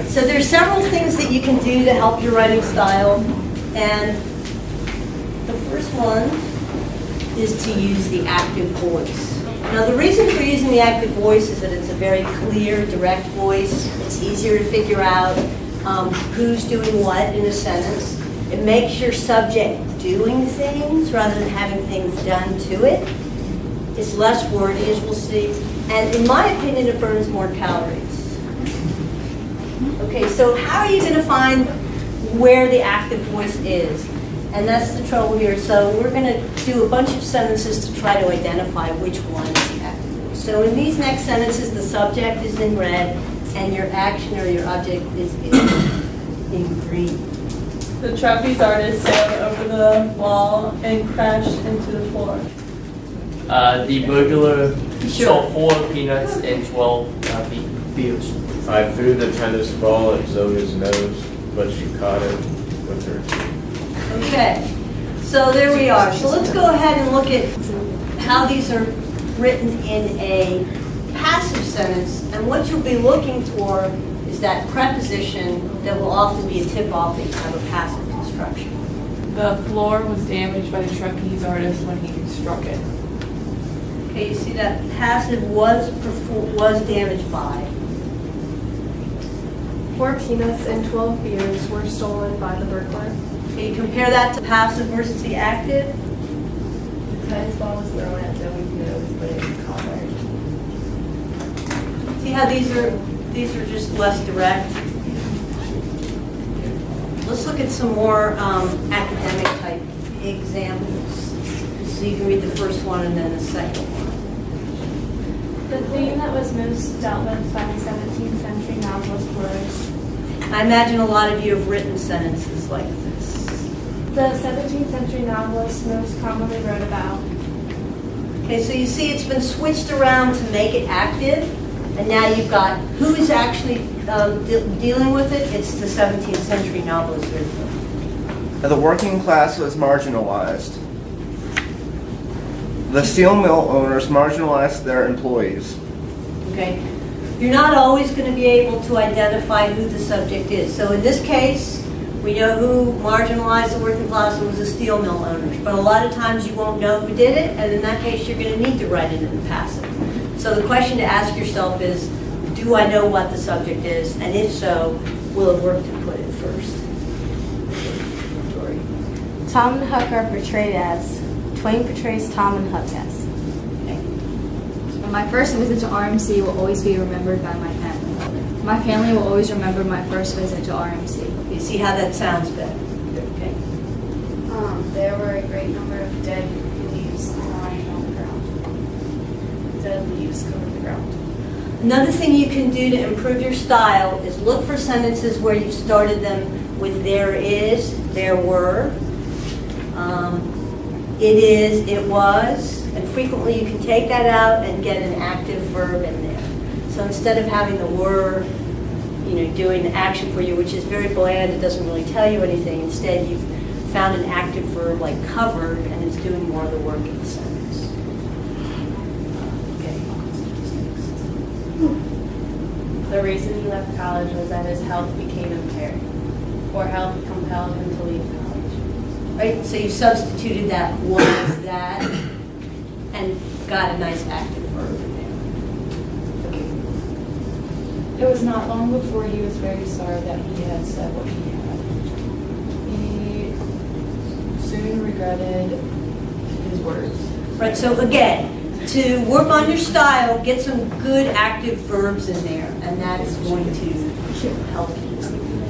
So there's several things that you can do to help your writing style, and the first one is to use the active voice. Now the reason for using the active voice is that it's a very clear, direct voice. It's easier to figure out who's doing what in a sentence. It makes your subject doing things rather than having things done to it. It's less wordy, as we'll see. And in my opinion, it burns more calories. Okay, so how are you going to find where the active voice is? And that's the trouble here. So we're going to do a bunch of sentences to try to identify which one is the active voice. So in these next sentences, the subject is in red, and your action or your object is in green. The trapeze artist sailed over the wall and crashed into the floor. The burglar stole 4 peanuts and 12 beers. I threw the tennis ball at Zoe's nose, but she caught it with her teeth. Okay, so there we are. So let's go ahead and look at how these are written in a passive sentence. And what you'll be looking for is that preposition that will often be a tip-off that you have a passive construction. The floor was damaged by the trapeze artist when he struck it. Okay, you see that passive was damaged by. 4 peanuts and 12 beers were stolen by the burglar. Okay, you compare that to passive versus the active. The tennis ball was thrown at Zoe's nose, but it was covered. See how these are just less direct. Let's look at some more academic type examples. So you can read the first one and then the second one. The theme that was most dealt with by the 17th century novelist was... I imagine a lot of you have written sentences like this. The 17th century novelist most commonly wrote about. Okay, so you see it's been switched around to make it active, and now you've got who is actually dealing with it. It's the 17th century novelist. The working class was marginalized. The steel mill owners marginalized their employees. Okay, you're not always going to be able to identify who the subject is. So in this case, we know who marginalized the working class. It was the steel mill owners. But a lot of times you won't know who did it, and in that case you're going to need to write it in the passive. So the question to ask yourself is, do I know what the subject is? And if so, will it work to put it first? Tom and Huck are portrayed as. Twain portrays Tom and Huck as. Okay. My first visit to RMC will always be remembered by my family. My family will always remember my first visit to RMC. You see how that sounds better? Okay. There were a great number of dead leaves lying on the ground. Dead leaves covered the ground. Another thing you can do to improve your style is look for sentences where you started them with there is, there were, it is, it was, and frequently you can take that out and get an active verb in there. So instead of having the were, doing the action for you, which is very bland, it doesn't really tell you anything, instead you've found an active verb like covered, and it's doing more of the work in the sentence. Okay. The reason he left college was that his health became impaired, or health compelled him to leave college. Right, so you substituted that was that and got a nice active verb in there. Okay. It was not long before he was very sorry that he had said what he had. He soon regretted his words. Right, so again, to work on your style, get some good active verbs in there, and that is going to help you.